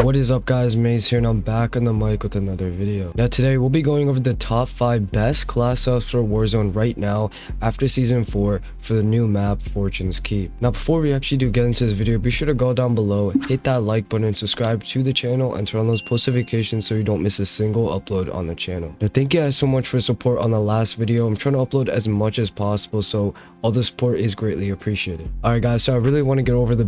What is up guys, Maze here and I'm back on the mic with another video. Now today we'll be going over the top 5 best class setups for Warzone right now after season 4 for the new map Fortune's Keep. Now before we actually do get into this video, be sure to go down below, hit that like button, subscribe to the channel and turn on those post notifications so you don't miss a single upload on the channel. Now thank you guys so much for support on the last video. I'm trying to upload as much as possible, so all the support is greatly appreciated. Alright guys, so I really want to get over the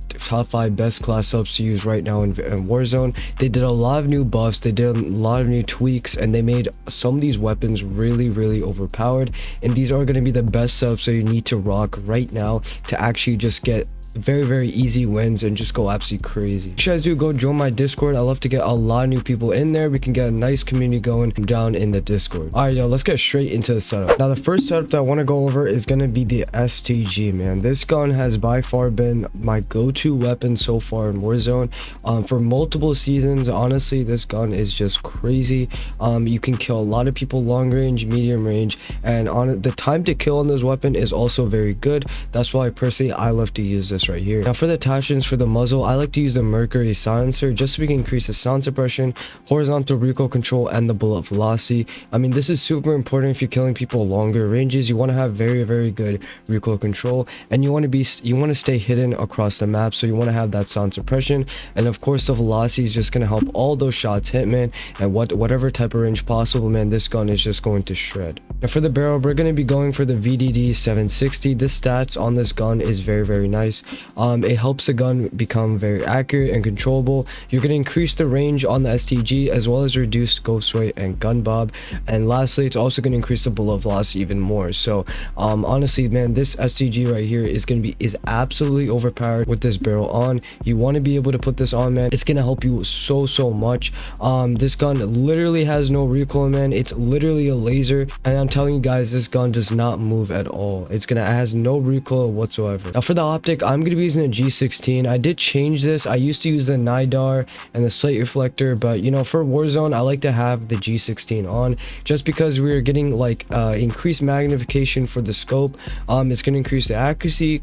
top 5 best class setups to use right now in Warzone. They did a lot of new buffs, they did a lot of new tweaks, and they made some of these weapons really overpowered, and these are going to be the best setups that you need to rock right now to actually just get very easy wins and just go absolutely crazy. Make sure you guys do go join my Discord. I love to get a lot of new people in there. We can get a nice community going down in the Discord. All right, yo, let's get straight into the setup. Now the first setup that I want to go over is going to be the STG, man. This gun has by far been my go-to weapon so far in Warzone for multiple seasons. Honestly, this gun is just crazy. You can kill a lot of people long range, medium range, and on the time to kill on this weapon is also very good. That's why personally I love to use this right here. Now for the attachments for the muzzle, I like to use a mercury silencer just so we can increase the sound suppression, horizontal recoil control, and the bullet velocity. I mean, this is super important if you're killing people longer ranges. You want to have very good recoil control, and you want to stay hidden across the map, so you want to have that sound suppression. And of course the velocity is just going to help all those shots hit, man, and whatever type of range possible, man, this gun is just going to shred. Now for the barrel, we're going to be going for the VDD 760. The stats on this gun is very nice. It helps the gun become very accurate and controllable. You're going to increase the range on the STG as well as reduce ghost weight and gun bob, and lastly it's also going to increase the bullet velocity even more. So honestly, man, this STG right here is absolutely overpowered with this barrel on. You want to be able to put this on, man. It's going to help you so much. This gun literally has no recoil, man. It's literally a laser, and I'm telling you guys, this gun does not move at all. It has no recoil whatsoever. Now for the optic, I'm going to be using a G16. I did change this. I used to use the NIDAR and the slate reflector, but you know, for Warzone I like to have the G16 on just because we're getting like increased magnification for the scope. It's going to increase the accuracy,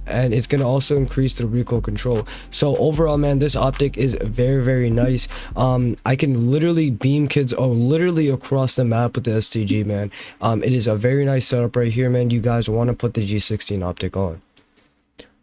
and it's going to also increase the recoil control. So overall, man, this optic is very nice. I can literally beam kids literally across the map with the STG, man. It is a very nice setup right here, man. You guys want to put the G16 optic on.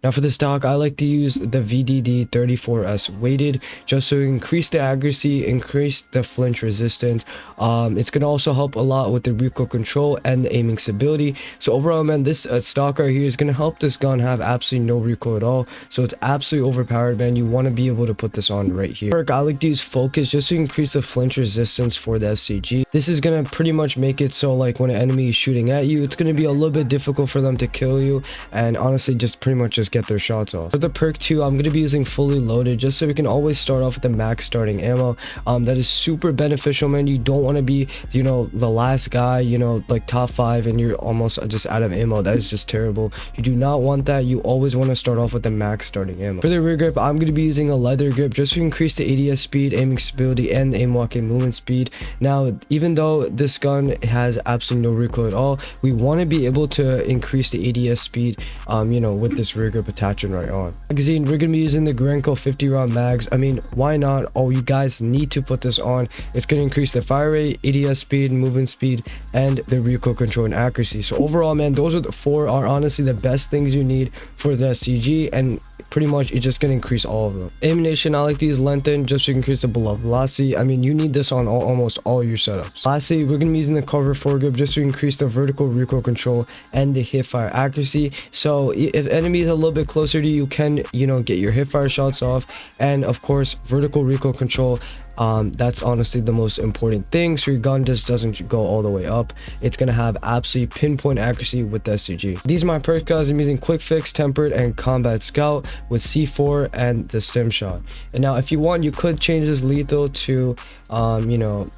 Now for the stock, I like to use the VDD 34S weighted just so increase the accuracy, increase the flinch resistance. It's going to also help a lot with the recoil control and the aiming stability. So overall, man, this stock right here is going to help this gun have absolutely no recoil at all. So it's absolutely overpowered, man. You want to be able to put this on right here. I like to use focus just to increase the flinch resistance for the SCG. This is going to pretty much make it so like when an enemy is shooting at you, it's going to be a little bit difficult for them to kill you, and honestly just pretty much just get their shots off. For the perk 2, I'm going to be using fully loaded just so we can always start off with the max starting ammo. That is super beneficial, man. You don't want to be, you know, the last guy, you know, like top 5 and you're almost just out of ammo. That is just terrible. You do not want that. You always want to start off with the max starting ammo. For the rear grip, I'm going to be using a leather grip just to increase the ADS speed, aiming stability, and aim walking movement speed. Now even though this gun has absolutely no recoil at all, we want to be able to increase the ADS speed, you know, with this rear grip attachment right on. Magazine, we're going to be using the Grenco 50 round mags. I mean, why not? Oh, you guys need to put this on. It's going to increase the fire rate, ADS speed, movement speed, and the recoil control and accuracy. So overall, man, those are the 4 are honestly the best things you need for the SCG, and pretty much it's just going to increase all of them. Ammunition, I like to use lengthen just to increase the bullet velocity. I mean, you need this on almost all your setups. Lastly, we're going to be using the cover foregrip just to increase the vertical recoil control and the hip fire accuracy. So if enemy is a little bit closer to you, can, you know, get your hip fire shots off, and of course vertical recoil control. That's honestly the most important thing, so your gun just doesn't go all the way up. It's gonna have absolutely pinpoint accuracy with the SCG. These are my perks, guys. I'm using quick fix, tempered, and combat scout with C4 and the stim shot. And now if you want, you could change this lethal to you know,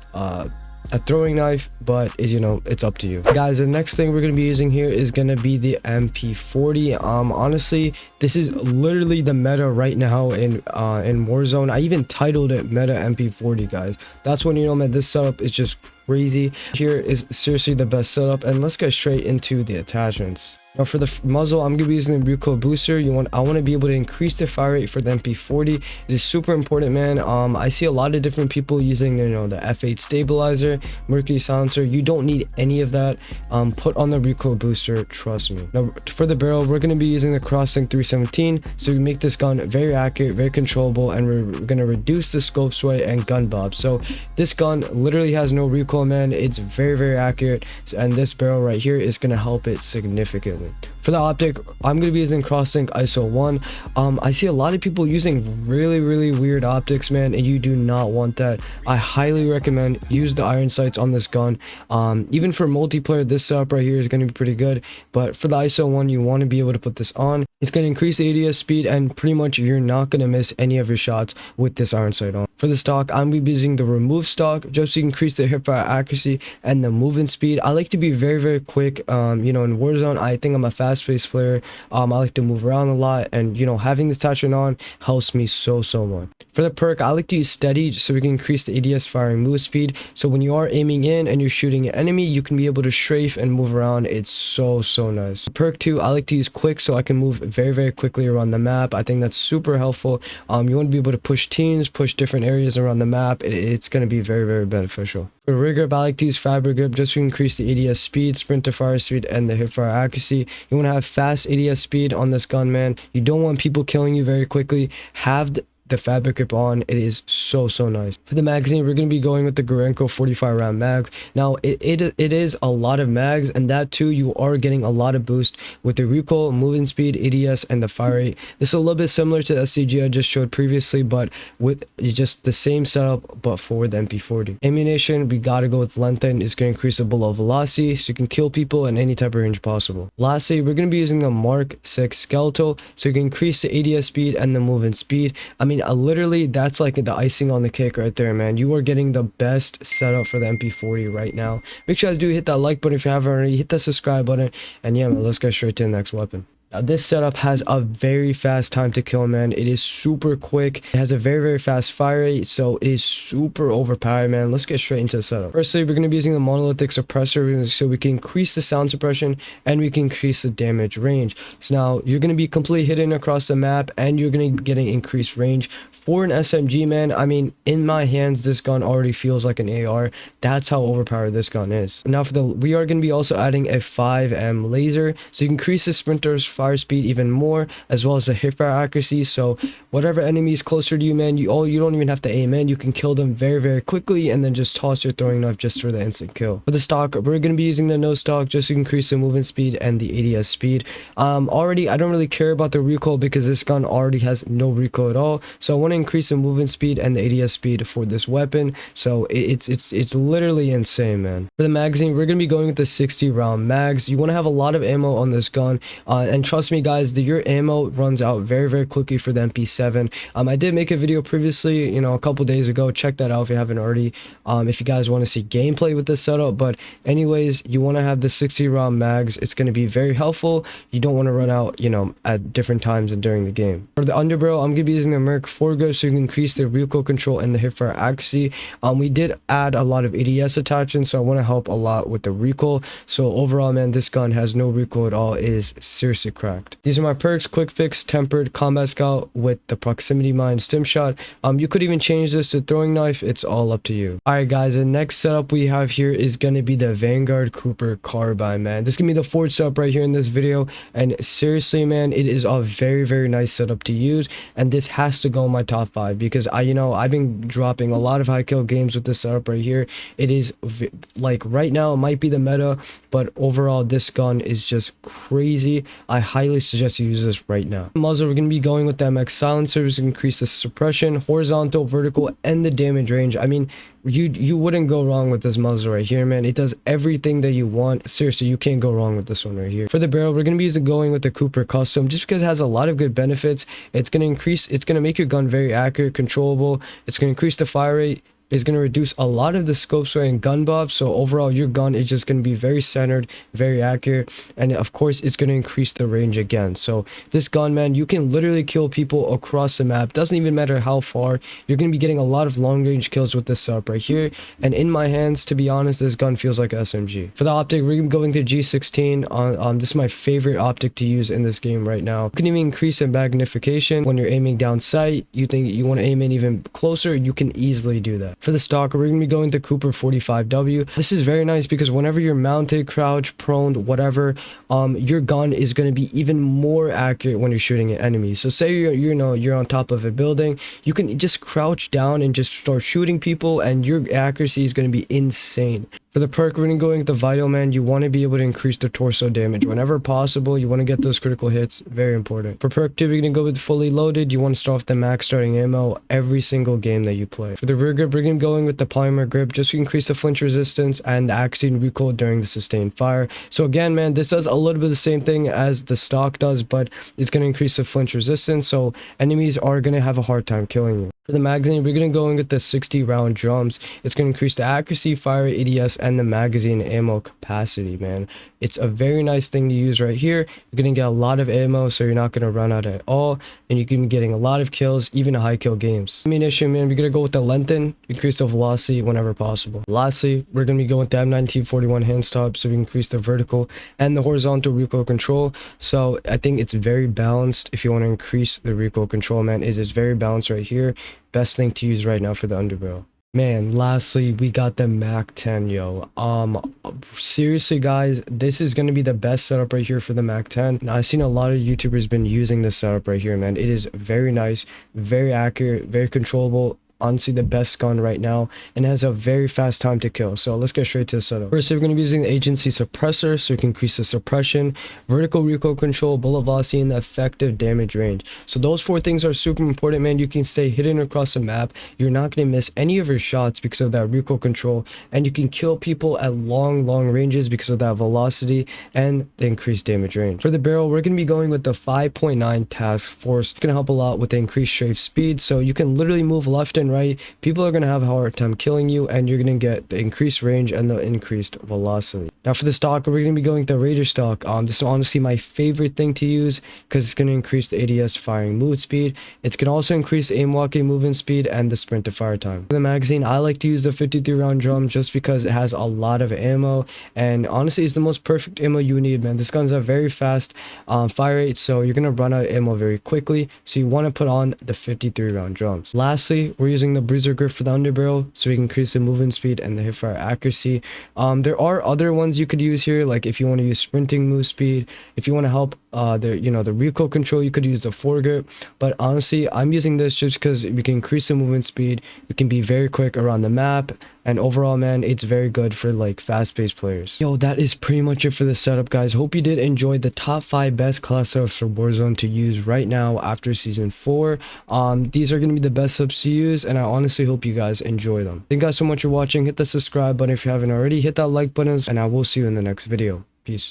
a throwing knife, but you know, it's up to you guys. The next thing we're going to be using here is going to be the MP40. Honestly, this is literally the meta right now in Warzone. I even titled it Meta MP40, guys. That's when you know, man, this setup is just crazy. Here is seriously the best setup, and let's get straight into the attachments. Now for the muzzle, I'm gonna be using the recoil booster. I want to be able to increase the fire rate for the MP40. It is super important, man. I see a lot of different people using, the F8 stabilizer, mercury silencer. You don't need any of that. Put on the recoil booster, trust me. Now for the barrel, we're gonna be using the Crosslink 317, so we make this gun very accurate, very controllable, and we're gonna reduce the scope sway and gun bob. So this gun literally has no recoil, man. It's very, very accurate, and this barrel right here is gonna help it significantly. For the optic, I'm going to be using Crosslink ISO 1. I see a lot of people using really, really weird optics, man, and you do not want that. I highly recommend use the iron sights on this gun. Even for multiplayer, this setup right here is going to be pretty good, but for the ISO 1, you want to be able to put this on. It's going to increase the ADS speed, and pretty much you're not going to miss any of your shots with this iron sight on. For the stock, I'm going to be using the remove stock just to increase the hipfire accuracy and the movement speed. I like to be very, very quick. In Warzone, I think I'm a fast-paced player. I like to move around a lot, and having this attachment on helps me so much. For the perk, I like to use steady so we can increase the ADS firing move speed. So when you are aiming in and you're shooting an enemy, you can be able to strafe and move around. It's so nice. Perk 2, I like to use quick so I can move very, very quickly around the map. I think that's super helpful. You want to be able to push teams, push different areas around the map. It's going to be very, very beneficial. For rig grip, I like to use fabric grip just to increase the ADS speed, sprint to fire speed, and the hip fire accuracy. You want to have fast ADS speed on this gun, man. You don't want people killing you very quickly. Have the fabric grip on. It is so nice. For the magazine, we're going to be going with the Gorenko 45 round mags. Now it is a lot of mags, and that too, you are getting a lot of boost with the recoil, movement speed, ADS, and the fire rate. This is a little bit similar to the SCG I just showed previously, but with just the same setup but for the MP40. Ammunition, we got to go with lengthen. It's going to increase the bullet velocity so you can kill people in any type of range possible. Lastly, we're going to be using the Mark 6 skeletal so you can increase the ADS speed and the movement speed. I mean, literally that's like the icing on the cake right there, man. You are getting the best setup for the MP40 right now. Make sure you guys do hit that like button if you haven't already, hit that subscribe button, and yeah, man, let's get straight to the next weapon. Now, this setup has a very fast time to kill, man. It is super quick. It has a very, very fast fire rate, so it is super overpowered, man. Let's get straight into the setup. Firstly, we're going to be using the monolithic suppressor so we can increase the sound suppression and we can increase the damage range. So now you're going to be completely hidden across the map, and you're going to be getting increased range. For an SMG, man, I mean, in my hands, this gun already feels like an AR. That's how overpowered this gun is. Now we are going to be also adding a 5M laser, so you can increase the sprinter's fire speed even more, as well as the hip fire accuracy. So whatever enemy is closer to you, man, you don't even have to aim in. You can kill them very, very quickly, and then just toss your throwing knife just for the instant kill. For the stock, we're going to be using the no stock just to increase the movement speed and the ADS speed. Already, I don't really care about the recoil because this gun already has no recoil at all. So I want to increase the movement speed and the ADS speed for this weapon. So it's literally insane, man. For the magazine, we're going to be going with the 60 round mags. You want to have a lot of ammo on this gun, and trust me, guys, your ammo runs out very, very quickly for the MP7. I did make a video previously, a couple days ago. Check that out if you haven't already, if you guys want to see gameplay with this setup. But anyways, you want to have the 60 round mags. It's going to be very helpful. You don't want to run out, at different times and during the game. For the underbarrel, I'm going to be using the Merc 4 grip so you can increase the recoil control and the hip fire accuracy. We did add a lot of ADS attachments, so I want to help a lot with the recoil. So overall, man, this gun has no recoil at all. It is seriously cracked. These are my perks: quick fix, tempered, combat scout with the proximity mine, stim shot. You could even change this to throwing knife. It's all up to you. All right, guys, the next setup we have here is going to be the Vanguard Cooper carbine, man. This is going to be the fourth setup right here in this video, and seriously, man, it is a very, very nice setup to use, and this has to go in my top 5 because I've been dropping a lot of high kill games with this setup right here. It is like right now it might be the meta, but overall this gun is just crazy. I highly suggest you use this right now. Muzzle, we're going to be going with the MX silencers to increase the suppression, horizontal, vertical, and the damage range. I mean, you wouldn't go wrong with this muzzle right here, man. It does everything that you want. Seriously, you can't go wrong with this one right here. For the barrel, we're going to be going with the Cooper Custom just because it has a lot of good benefits. It's going to make your gun very accurate, controllable. It's going to increase the fire rate, is going to reduce a lot of the scope sway and gun buff. So overall, your gun is just going to be very centered, very accurate, and of course, it's going to increase the range again. So this gun, man, you can literally kill people across the map. Doesn't even matter how far. You're going to be getting a lot of long range kills with this setup right here. And in my hands, to be honest, this gun feels like a SMG. For the optic, we're going to G16. This is my favorite optic to use in this game right now. You can even increase in magnification when you're aiming down sight. You think you want to aim in even closer, you can easily do that. For the stock, we're going to be going to Cooper 45W. This is very nice because whenever you're mounted, crouch, prone, whatever, your gun is going to be even more accurate when you're shooting at enemies. So say you're on top of a building, you can just crouch down and just start shooting people, and your accuracy is going to be insane. For the perk, we're going with the Vital, man. You want to be able to increase the torso damage whenever possible. You want to get those critical hits. Very important. For perk 2, we're going to go with Fully Loaded. You want to start off the max starting ammo every single game that you play. For the rear grip, we're going to be going with the Polymer Grip just to increase the flinch resistance and the accuracy and recoil during the sustained fire. So again, man, this does a little bit the same thing as the stock does, but it's going to increase the flinch resistance. So enemies are going to have a hard time killing you. For the magazine, we're going to go in with the 60 round drums. It's going to increase the accuracy, fire, ADS, and the magazine ammo capacity, man. It's a very nice thing to use right here. You're going to get a lot of ammo, so you're not going to run out at all, and you can be getting a lot of kills, even high kill games. Ammunition, man, we're going to go with the lengthen, increase the velocity whenever possible. Lastly, we're going to be going with the M1941 hand stop, so we increase the vertical and the horizontal recoil control. So I think it's very balanced. If you want to increase the recoil control, man, it is very balanced right here. Best thing to use right now for the underbarrel. Man, lastly, we got the Mac 10, yo. Seriously, guys, this is going to be the best setup right here for the Mac 10. Now, I've seen a lot of YouTubers been using this setup right here, man. It is very nice, very accurate, very controllable. Honestly, the best gun right now, and has a very fast time to kill. So let's get straight to the setup. First, we're going to be using the agency suppressor, so you can increase the suppression, vertical recoil control, bullet velocity, and the effective damage range. So those 4 things are super important, man. You can stay hidden across the map. You're not going to miss any of your shots because of that recoil control, and you can kill people at long ranges because of that velocity and the increased damage range. For the barrel, we're going to be going with the 5.9 task force. It's going to help a lot with the increased strafe speed, so you can literally move left and right. People are going to have a hard time killing you, and you're going to get the increased range and the increased velocity. Now for the stock, we're going to be going with the Raider stock. This is honestly my favorite thing to use because it's going to increase the ADS firing move speed. It's going to also increase aim walking movement speed and the sprint to fire time. For the magazine, I like to use the 53 round drum just because it has a lot of ammo, and honestly it's the most perfect ammo you need, man. This gun's a very fast fire rate, so you're going to run out of ammo very quickly, so you want to put on the 53 round drums. Lastly, we're using the Bruiser Grip for the underbarrel, so we can increase the movement speed and the hip fire accuracy. There are other ones you could use here, like if you want to use sprinting move speed, if you want to help the recoil control, you could use the foregrip. But honestly, I'm using this just because we can increase the movement speed, you can be very quick around the map, and overall, man, it's very good for like fast-paced players. Yo, that is pretty much it for the setup, guys. Hope you did enjoy the top 5 best class setups for Warzone to use right now after season 4. These are going to be the best subs to use, and I honestly hope you guys enjoy them. Thank you guys so much for watching. Hit the subscribe button if you haven't already, hit that like button, and I will see you in the next video. Peace.